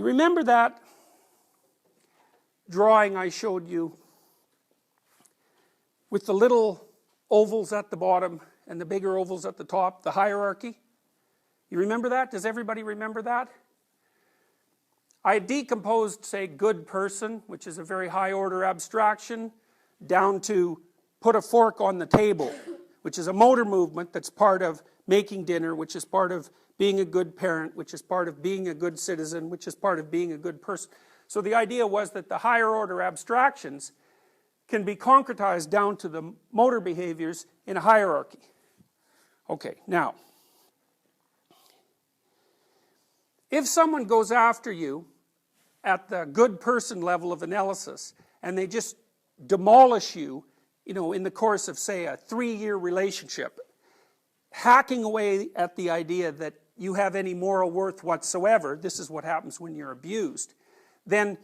You remember that drawing I showed you with the little ovals at the bottom and the bigger ovals at the top, the hierarchy? You remember that? Does everybody remember that? I decomposed, say, good person, which is a very high order abstraction, down to put a fork on the table, which is a motor movement that's part of making dinner, which is part of being a good parent, which is part of being a good citizen, which is part of being a good person. So the idea was that the higher order abstractions can be concretized down to the motor behaviors in a hierarchy. Okay, now, if someone goes after you at the good person level of analysis and they just demolish you, in the course of, say, a 3-year relationship, hacking away at the idea that you have any moral worth whatsoever, this is what happens when you're abused, then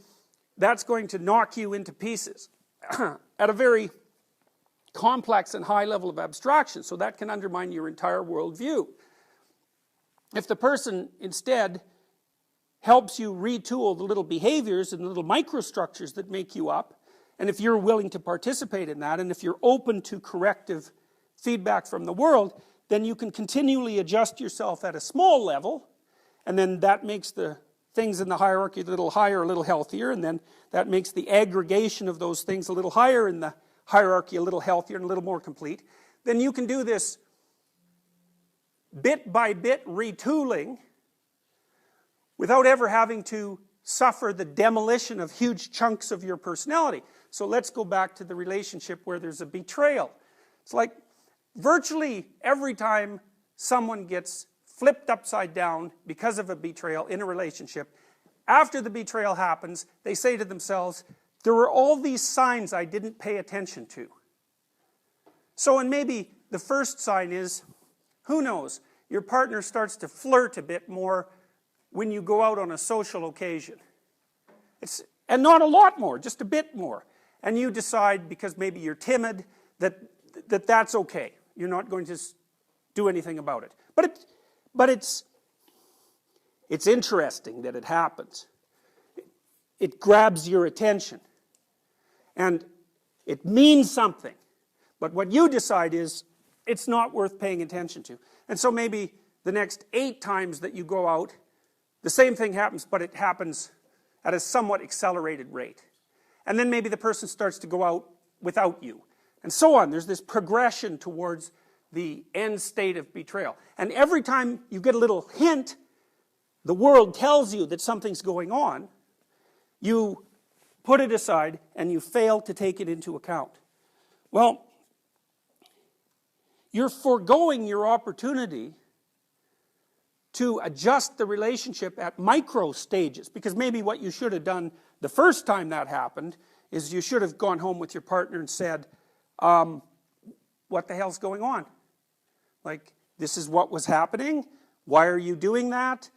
that's going to knock you into pieces at a very complex and high level of abstraction, so that can undermine your entire worldview. If the person instead helps you retool the little behaviors and the little microstructures that make you up, and if you're willing to participate in that, and if you're open to corrective feedback from the world, then you can continually adjust yourself at a small level, and then that makes the things in the hierarchy a little higher, a little healthier, and then that makes the aggregation of those things a little higher in the hierarchy a little healthier and a little more complete. Then you can do this bit by bit retooling without ever having to suffer the demolition of huge chunks of your personality. So let's go back to the relationship where there's a betrayal. It's like virtually every time someone gets flipped upside down because of a betrayal in a relationship, after the betrayal happens, they say to themselves, there were all these signs I didn't pay attention to. So, and maybe the first sign is, who knows, your partner starts to flirt a bit more when you go out on a social occasion. And not a lot more, just a bit more. And you decide, because maybe you're timid, that's okay. You're not going to do anything about it. But it's interesting that it happens. It grabs your attention. And it means something. But what you decide is, it's not worth paying attention to. And so maybe the next 8 times that you go out, the same thing happens, but it happens at a somewhat accelerated rate. And then maybe the person starts to go out without you. And so on. There's this progression towards the end state of betrayal. And every time you get a little hint, the world tells you that something's going on, you put it aside and you fail to take it into account. Well, you're foregoing your opportunity to adjust the relationship at micro stages, because maybe what you should have done the first time that happened is you should have gone home with your partner and said, what the hell's going on? Like, this is what was happening. Why are you doing that?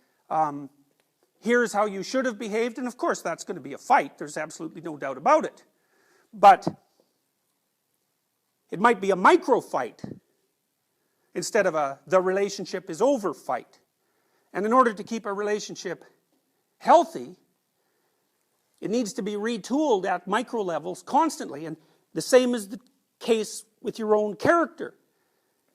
Here's how you should have behaved. And of course, that's going to be a fight. There's absolutely no doubt about it. But it might be a micro fight instead of the relationship is over fight. And in order to keep a relationship healthy, it needs to be retooled at micro levels constantly. And the same is the case with your own character.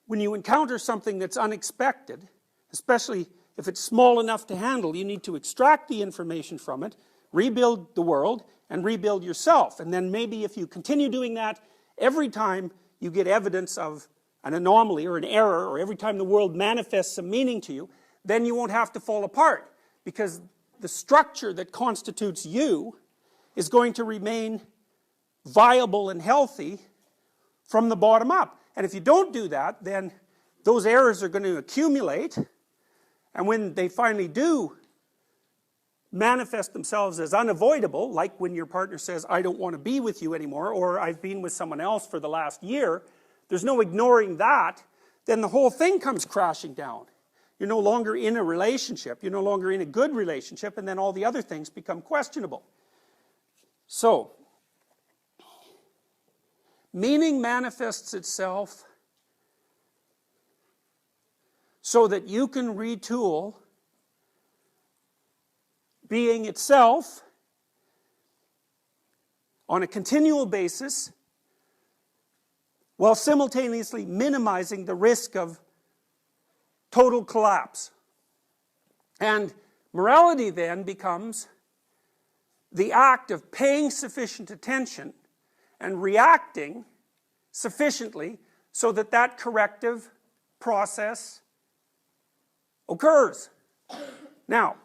When you encounter something that's unexpected, especially if it's small enough to handle, you need to extract the information from it, rebuild the world, and rebuild yourself. And then maybe if you continue doing that, every time you get evidence of an anomaly or an error, or every time the world manifests some meaning to you, then you won't have to fall apart, because the structure that constitutes you is going to remain viable and healthy from the bottom up. And if you don't do that, then those errors are going to accumulate, and when they finally do manifest themselves as unavoidable, like when your partner says, I don't want to be with you anymore, or I've been with someone else for the last year, there's no ignoring that, then the whole thing comes crashing down. You're no longer in a relationship, you're no longer in a good relationship, and then all the other things become questionable. So, meaning manifests itself so that you can retool being itself on a continual basis, while simultaneously minimizing the risk of total collapse. And morality then becomes the act of paying sufficient attention and reacting sufficiently so that that corrective process occurs. Now,